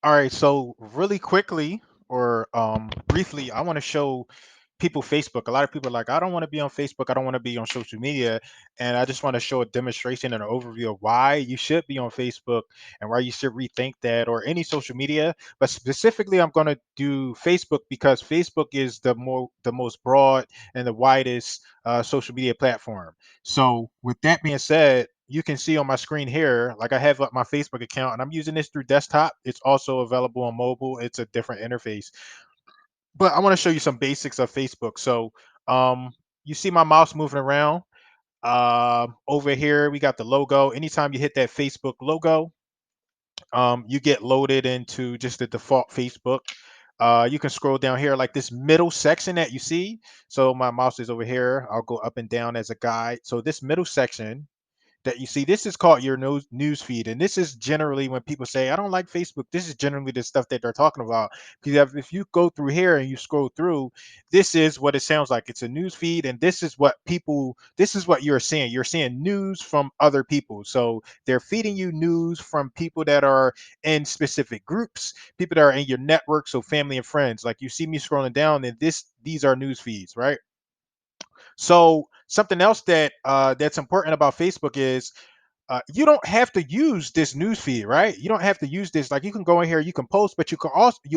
All right, so really quickly or briefly, I want to show people Facebook. A lot of people are like, I don't want to be on Facebook. I don't want to be on social media. And I just want to show a demonstration and an overview of why you should be on Facebook and why you should rethink that or any social media. But specifically, I'm going to do Facebook because Facebook is the most broad and the widest social media platform. So with that being said, you can see on my screen here, like I have up my Facebook account and I'm using this through desktop. It's also available on mobile. It's a different interface. But I want to show you some basics of Facebook. So um, you see my mouse moving around. Over here, we got the logo. Anytime you hit that Facebook logo, you get loaded into just the default Facebook. You can scroll down here, like this middle section that you see. So my mouse is over here. I'll go up and down as a guide. So this middle section that you see, this is called your news feed, and this is generally when people say I don't like Facebook, this is generally the stuff that they're talking about. Because if you go through here and you scroll through, this is what it sounds like. It's a news feed, and this is what you're seeing news from other people. So they're feeding you news from people that are in specific groups, people that are in your network, so family and friends. Like you see me scrolling down, and these are news feeds, right? So something else that's important about Facebook is you don't have to use this news feed, right? You don't have to use this. Like you can go in here, you can post, but you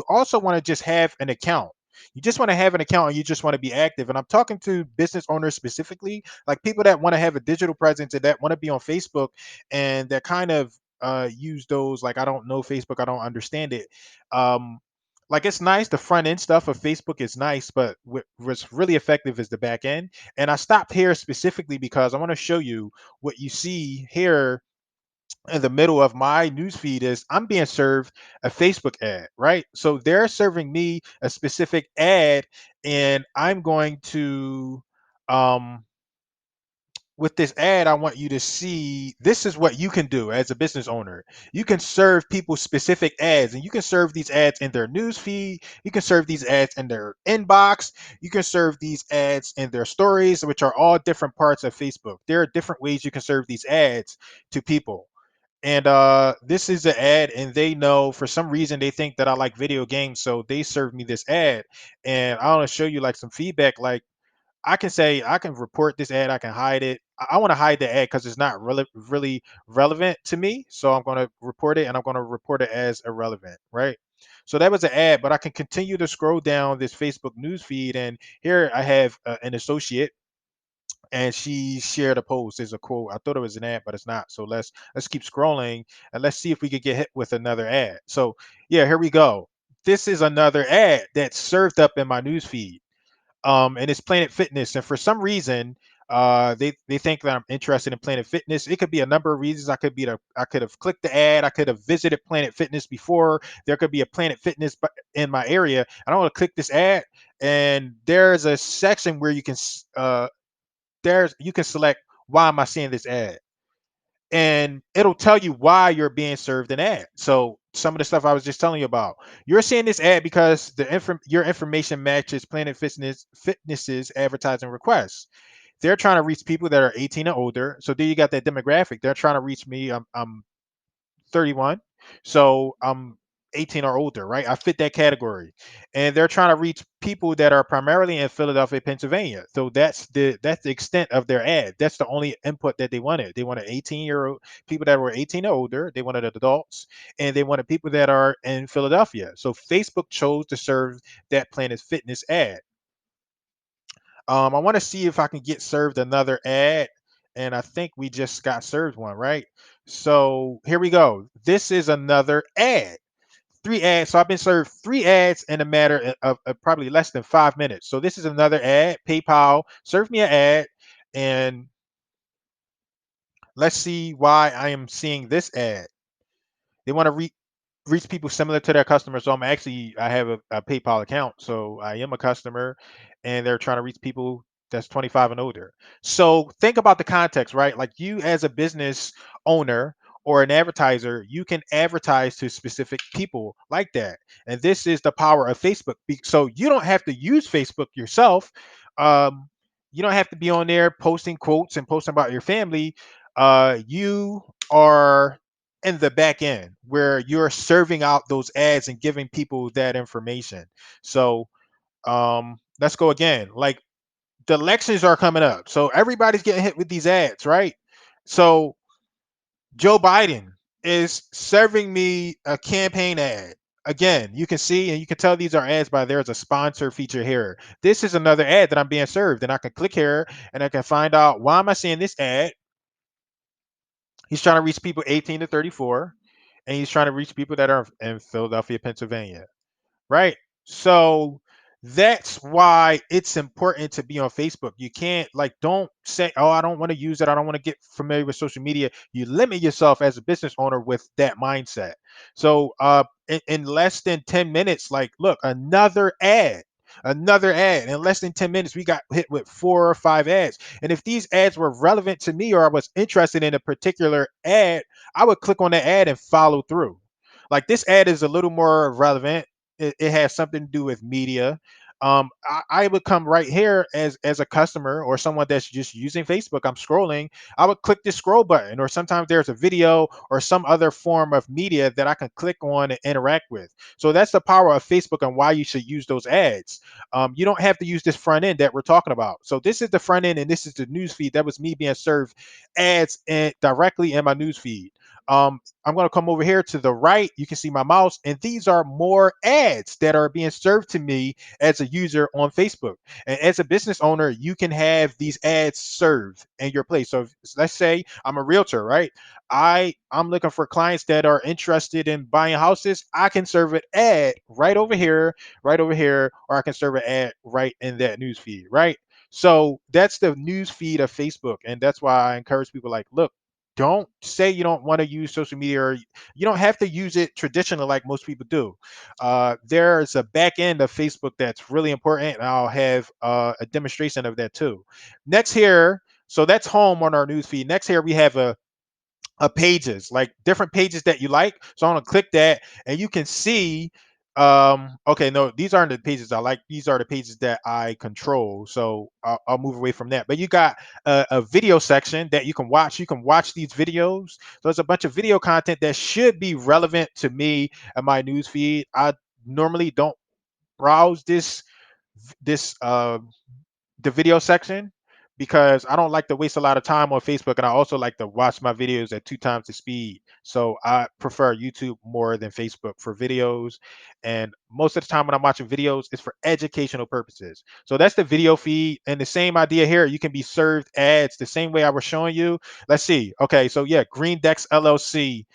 also want to just have an account. You just want to have an account and you just want to be active. And I'm talking to business owners specifically, like people that want to have a digital presence and that want to be on Facebook and that kind of use those like I don't know Facebook, I don't understand it. Um like it's nice, the front end stuff of Facebook is nice, but what's really effective is the back end. And I stopped here specifically because I want to show you what you see here in the middle of my newsfeed is I'm being served a Facebook ad, right? So they're serving me a specific ad, and I'm going to um with this ad, I want you to see this is what you can do as a business owner. You can serve people specific ads, and you can serve these ads in their news feed. You can serve these ads in their inbox. You can serve these ads in their stories, which are all different parts of Facebook. There are different ways you can serve these ads to people. And this is an ad, and they know for some reason they think that I like video games, so they serve me this ad. And I want to show you like some feedback, like I can say I can report this ad, I can hide it. I want to hide the ad because it's not really relevant to me. So I'm going to report it and I'm going to report it as irrelevant, right? So that was an ad, but I can continue to scroll down this Facebook news feed, and here I have an associate, and she shared a post. There's a quote. I thought it was an ad, but it's not. So let's keep scrolling and let's see if we could get hit with another ad. So yeah, here we go. This is another ad that's served up in my news feed, and it's Planet Fitness. And for some reason, they think that I'm interested in Planet Fitness. It could be a number of reasons. I could have clicked the ad. I could have visited Planet Fitness before. There could be a Planet Fitness in my area. I don't want to click this ad, and there's a section where you can select why am I seeing this ad, and it'll tell you why you're being served an ad. So some of the stuff I was just telling you about, you're seeing this ad because your information matches Planet Fitness's advertising requests. They're trying to reach people that are 18 and older. So there you got that demographic. They're trying to reach me. I'm 31, so I'm 18 or older, right? I fit that category, and they're trying to reach people that are primarily in Philadelphia, Pennsylvania. So that's the extent of their ad. That's the only input that they wanted. They wanted 18-year-old people that were 18 or older. They wanted adults, and they wanted people that are in Philadelphia. So Facebook chose to serve that Planet Fitness ad. I want to see if I can get served another ad, and I think we just got served one, right? So here we go. This is another ad. Three ads. So I've been served three ads in a matter of probably less than 5 minutes. So this is another ad. PayPal served me an ad, and let's see why I am seeing this ad. They want to reach people similar to their customers. So I have a PayPal account, so I am a customer, and they're trying to reach people that's 25 and older. So think about the context, right? Like you as a business owner or an advertiser, you can advertise to specific people like that. And this is the power of Facebook. So you don't have to use Facebook yourself. Um, you don't have to be on there posting quotes and posting about your family. You are in the back end where you're serving out those ads and giving people that information. So let's go again. Like the elections are coming up. So everybody's getting hit with these ads, right? So Joe Biden is serving me a campaign ad. Again, you can see and you can tell these are ads by there's a sponsor feature here. This is another ad that I'm being served, and I can click here and I can find out why am I seeing this ad. He's trying to reach people 18 to 34, and he's trying to reach people that are in Philadelphia, Pennsylvania, right? So that's why it's important to be on Facebook. You can't like don't say, "Oh, I don't want to use it. I don't want to get familiar with social media." You limit yourself as a business owner with that mindset. So in less than 10 minutes, like look, another ad in less than 10 minutes we got hit with 4 or 5 ads, and if these ads were relevant to me or I was interested in a particular ad, I would click on the ad and follow through. Like this ad is a little more relevant. It has something to do with media. I would come right here as a customer or someone that's just using Facebook. I'm scrolling. I would click the scroll button, or sometimes there's a video or some other form of media that I can click on and interact with. So that's the power of Facebook and why you should use those ads. You don't have to use this front end that we're talking about. So this is the front end, and this is the news feed. That was me being served ads directly in my news feed. I'm going to come over here to the right. You can see my mouse, and these are more ads that are being served to me as a user on Facebook. And as a business owner, you can have these ads served in your place. So let's say I'm a realtor, right? I'm looking for clients that are interested in buying houses. I can serve an ad right over here, or I can serve an ad right in that news feed, right? So that's the news feed of Facebook, and that's why I encourage people like, look, don't say you don't want to use social media, or you don't have to use it traditionally like most people do. There's a back end of Facebook that's really important, and I'll have a demonstration of that too. Next here, so that's home on our news feed. Next here, we have a pages, like different pages that you like. So I'm gonna click that, and you can see. Okay, no, these aren't the pages I like. These are the pages that I control. So I'll move away from that. But you got a video section that you can watch. You can watch these videos. So there's a bunch of video content that should be relevant to me and my news feed. I normally don't browse this the video section because I don't like to waste a lot of time on Facebook, and I also like to watch my videos at 2 times the speed. So I prefer YouTube more than Facebook for videos. And most of the time when I'm watching videos, it's for educational purposes. So that's the video feed. And the same idea here, you can be served ads the same way I was showing you. Let's see. Okay, so yeah, Green Decks LLC.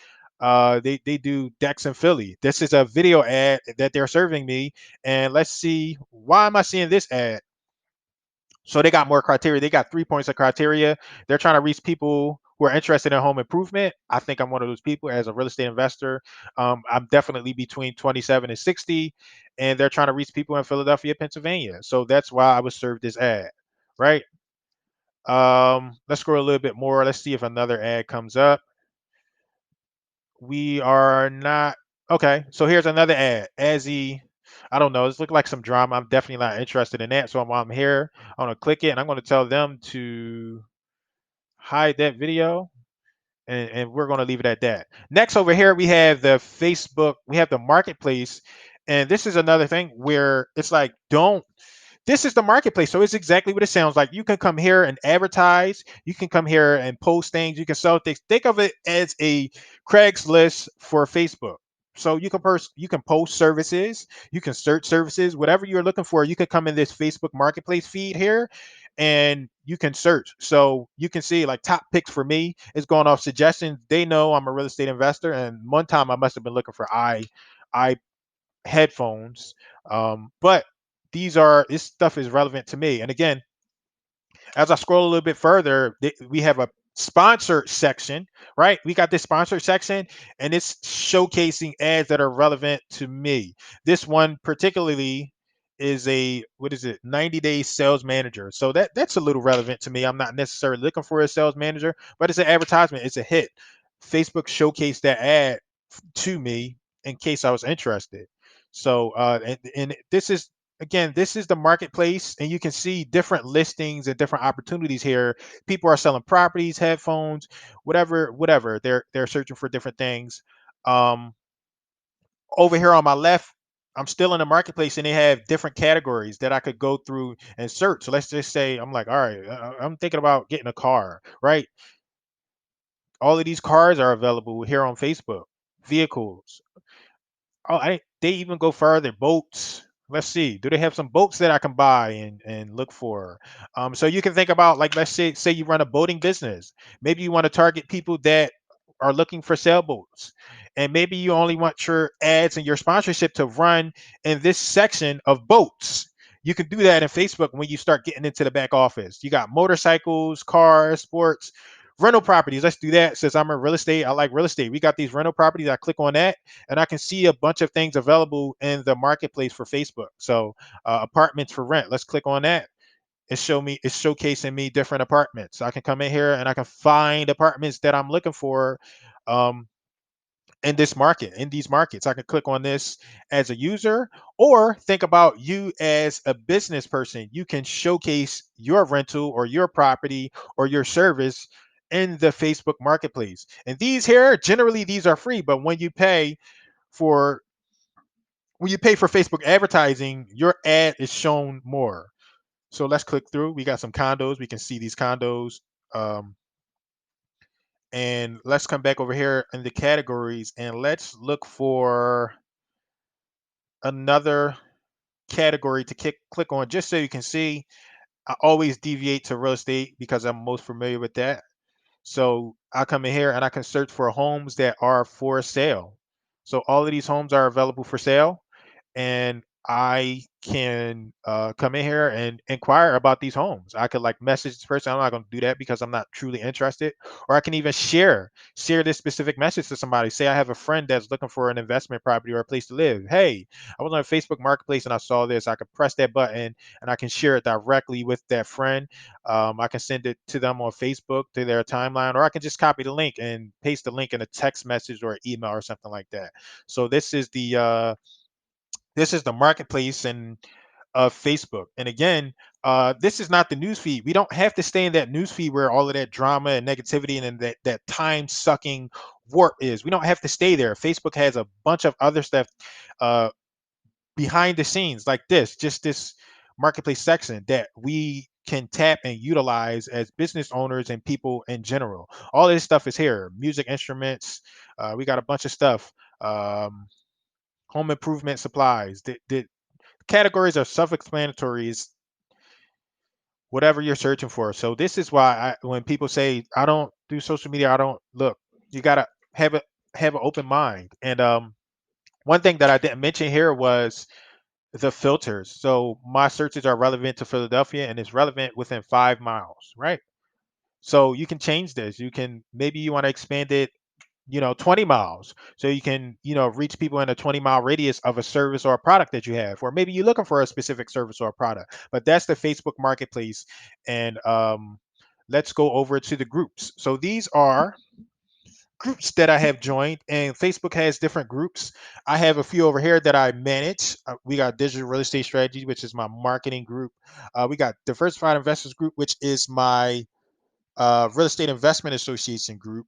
They do decks in Philly. This is a video ad that they're serving me. And let's see, why am I seeing this ad? So they got more criteria. They got 3 points of criteria. They're trying to reach people who are interested in home improvement. I think I'm one of those people as a real estate investor. I'm definitely between 27 and 60, and they're trying to reach people in Philadelphia, Pennsylvania. So that's why I was served this ad, right? Let's scroll a little bit more. Let's see if another ad comes up. We are not okay. So here's another ad. I don't know. This look like some drama. I'm definitely not interested in that. So I'm here. I'm gonna click it, and I'm gonna tell them to hide that video, and we're gonna leave it at that. Next over here, we have the Facebook. We have the marketplace, and this is another thing where it's like, don't this is the marketplace. So it's exactly what it sounds like. You can come here and advertise. You can come here and post things. You can sell things. Think of it as a Craigslist for Facebook. So you can post services, you can search services, whatever you're looking for. You can come in this Facebook Marketplace feed here, and you can search. So you can see like top picks for me is going off suggestions. They know I'm a real estate investor, and one time I must have been looking for I headphones. But this stuff is relevant to me. And again, as I scroll a little bit further, we have a sponsored section, right? We got this sponsored section, and it's showcasing ads that are relevant to me. This one particularly is a what is it 90-day sales manager, so that's a little relevant to me. I'm not necessarily looking for a sales manager, but it's an advertisement. It's a hit. Facebook showcased that ad to me in case I was interested. So and this is again, this is the marketplace, and you can see different listings and different opportunities here. People are selling properties, headphones, whatever. They're searching for different things. Um, Over here on my left, I'm still in the marketplace, and they have different categories that I could go through and search. So let's just say I'm like, all right, I'm thinking about getting a car, right? All of these cars are available here on Facebook. Vehicles. Oh, they even go further. Boats. Let's see. Do they have some boats that I can buy and look for? So you can think about, like, let's say you run a boating business. Maybe you want to target people that are looking for sailboats, and maybe you only want your ads and your sponsorship to run in this section of boats. You can do that in Facebook when you start getting into the back office. You got motorcycles, cars, sports, rental properties. Let's do that. Since I'm in real estate, I like real estate. We got these rental properties. I click on that, and I can see a bunch of things available in the marketplace for Facebook. So apartments for rent. Let's click on that. It's showcasing me different apartments. So I can come in here and I can find apartments that I'm looking for. Um, in this market, in these markets, I can click on this as a user, or think about you as a business person. You can showcase your rental or your property or your service in the Facebook marketplace. And these here, generally these are free, but for when you pay for Facebook advertising, your ad is shown more. So let's click through. We got some condos. We can see these condos. Um, and let's come back over here in the categories, and let's look for another category to click on, just so you can see. I always deviate to real estate because I'm most familiar with that. So I come in here and I can search for homes that are for sale. So all of these homes are available for sale, and I can come in here and inquire about these homes. I could like message this person. I'm not going to do that because I'm not truly interested. Or I can even share this specific message to somebody. Say I have a friend that's looking for an investment property or a place to live. Hey, I was on Facebook Marketplace and I saw this. I could press that button and I can share it directly with that friend. I can send it to them on Facebook to their timeline, or I can just copy the link and paste the link in a text message or email or something like that. So this is the marketplace and of Facebook. And again, this is not the news feed. We don't have to stay in that news feed where all of that drama and negativity and that time sucking warp is. We don't have to stay there. Facebook has a bunch of other stuff uh, behind the scenes, like just this marketplace section that we can tap and utilize as business owners and people in general. All of this stuff is here. Music instruments. We got a bunch of stuff. Um, Home improvement supplies. The categories are self-explanatory. It's whatever you're searching for. So this is why when people say I don't do social media, I don't look. You gotta have a have an open mind. And one thing that I didn't mention here was the filters. So my searches are relevant to Philadelphia, and it's relevant within 5 miles, right? So you can change this. You can, maybe you want to expand it, 20 miles, so you can, reach people in a 20-mile radius of a service or a product that you have, or maybe you're looking for a specific service or a product. But that's the Facebook marketplace. And let's go over to the groups. So these are groups that I have joined, and Facebook has different groups. I have a few over here that I manage. We got digital real estate strategy, which is my marketing group. We got diversified investors group, which is my real estate investment association group.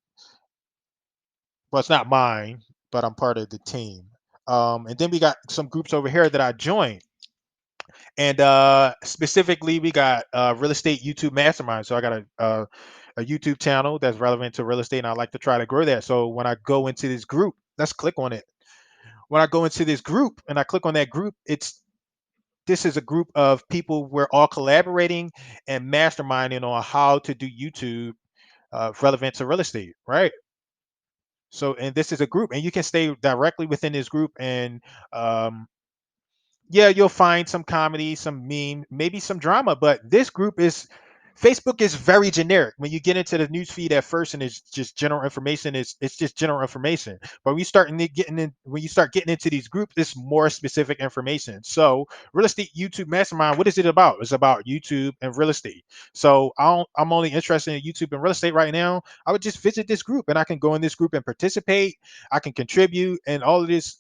Well, it's not mine, but I'm part of the team. And then we got some groups over here that I joined. And specifically, we got real estate YouTube mastermind. So I got a YouTube channel that's relevant to real estate, and I like to try to grow that. So when I go into this group, let's click on it. When I go into this group and I click on that group, this is a group of people. We're all collaborating and masterminding on how to do YouTube relevant to real estate, right? So, and this is a group, and you can stay directly within this group, and um, yeah, you'll find some comedy, some meme, maybe some drama, but this group is Facebook is very generic. When you get into the news feed at first and it's just general information, it's just general information. But when you start getting into these groups, it's more specific information. So real estate YouTube mastermind, what is it about? It's about YouTube and real estate. So I'm only interested in YouTube and real estate right now. I would just visit this group, and I can go in this group and participate. I can contribute, and all of this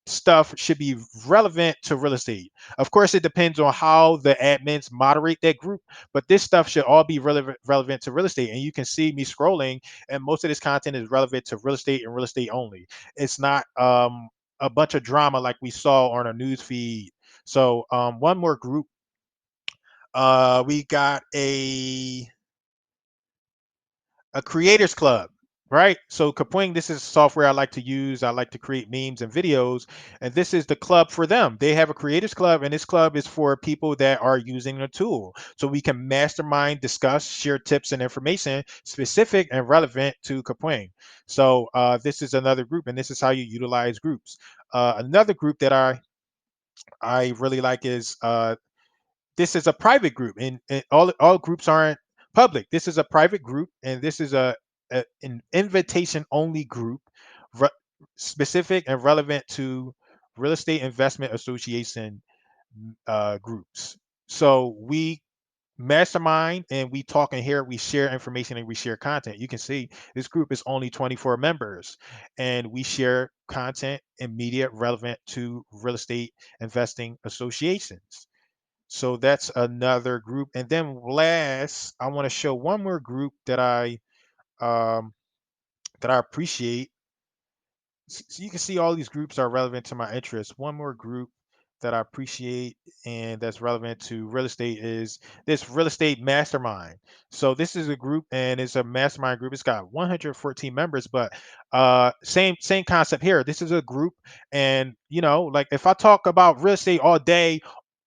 stuff should be relevant to real estate. Of course, it depends on how the admins moderate that group, but this stuff should all be relevant to real estate. And you can see me scrolling, and most of this content is relevant to real estate and real estate only. It's not a bunch of drama like we saw on our news feed. So one more group. We got a creators club, right? So Kapwing, this is software I like to use. I like to create memes and videos, and this is the club for them. They have a creators club, and this club is for people that are using the tool. So we can mastermind, discuss, share tips and information specific and relevant to Kapwing. So this is another group, and this is how you utilize groups. Another group that I really like is this is a private group, and all groups aren't public. This is a private group, and this is an invitation only group, re- specific and relevant to real estate investment association groups. So we mastermind and we talk in here, we share information and we share content. You can see this group is only 24 members, and we share content and media relevant to real estate investing associations. So that's another group. And then last, I want to show one more group um, that I appreciate. So you can see all these groups are relevant to my interests. One more group that I appreciate and that's relevant to real estate is this real estate mastermind. So this is a group, and it's a mastermind group. It's got 114 members, but same concept here. This is a group, and like if I talk about real estate all day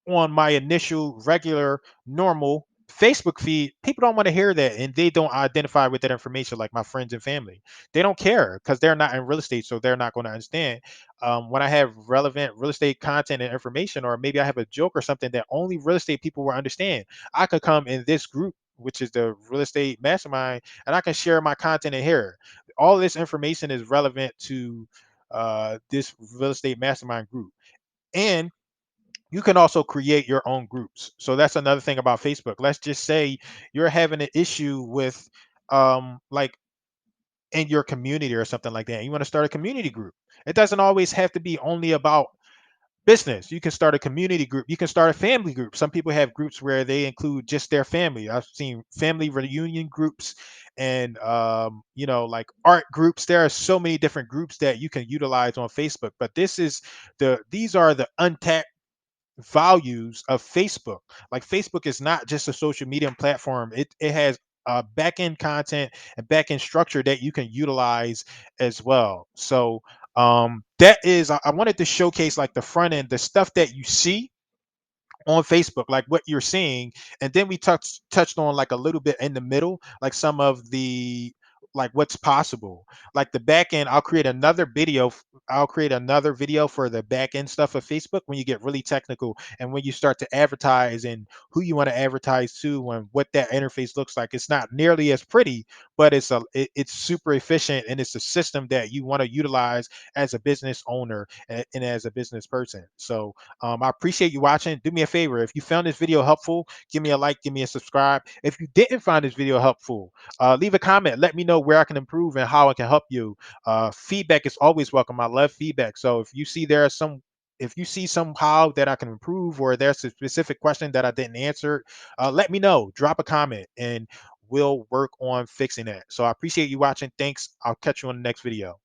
on my initial regular normal Facebook feed, people don't want to hear that, and they don't identify with that information like my friends and family. They don't care because they're not in real estate, so they're not going to understand. When I have relevant real estate content and information, or maybe I have a joke or something that only real estate people will understand, I could come in this group, which is the real estate mastermind, and I can share my content in here. All this information is relevant to this real estate mastermind group. And you can also create your own groups. So that's another thing about Facebook. Let's just say you're having an issue with like in your community or something like that. You want to start a community group. It doesn't always have to be only about business. You can start a community group. You can start a family group. Some people have groups where they include just their family. I've seen family reunion groups and like art groups. There are so many different groups that you can utilize on Facebook. But these are the untapped values of Facebook. Like Facebook is not just a social media platform. It has back end content and back end structure that you can utilize as well. So that is I wanted to showcase like the front end, the stuff that you see on Facebook, like what you're seeing, and then we touched on like a little bit in the middle, like some of the like what's possible, like the back end. I'll create another video for the back end stuff of Facebook when you get really technical and when you start to advertise and who you want to advertise to and what that interface looks like. It's not nearly as pretty, but it's super efficient, and it's a system that you want to utilize as a business owner and as a business person. So I appreciate you watching. Do me a favor. If you found this video helpful, give me a like, give me a subscribe. If you didn't find this video helpful, leave a comment. Let me know where I can improve and how I can help you. Feedback is always welcome. I love feedback. So if you see somehow that I can improve, or there's a specific question that I didn't answer, let me know. Drop a comment and we'll work on fixing that. So I appreciate you watching. Thanks. I'll catch you on the next video.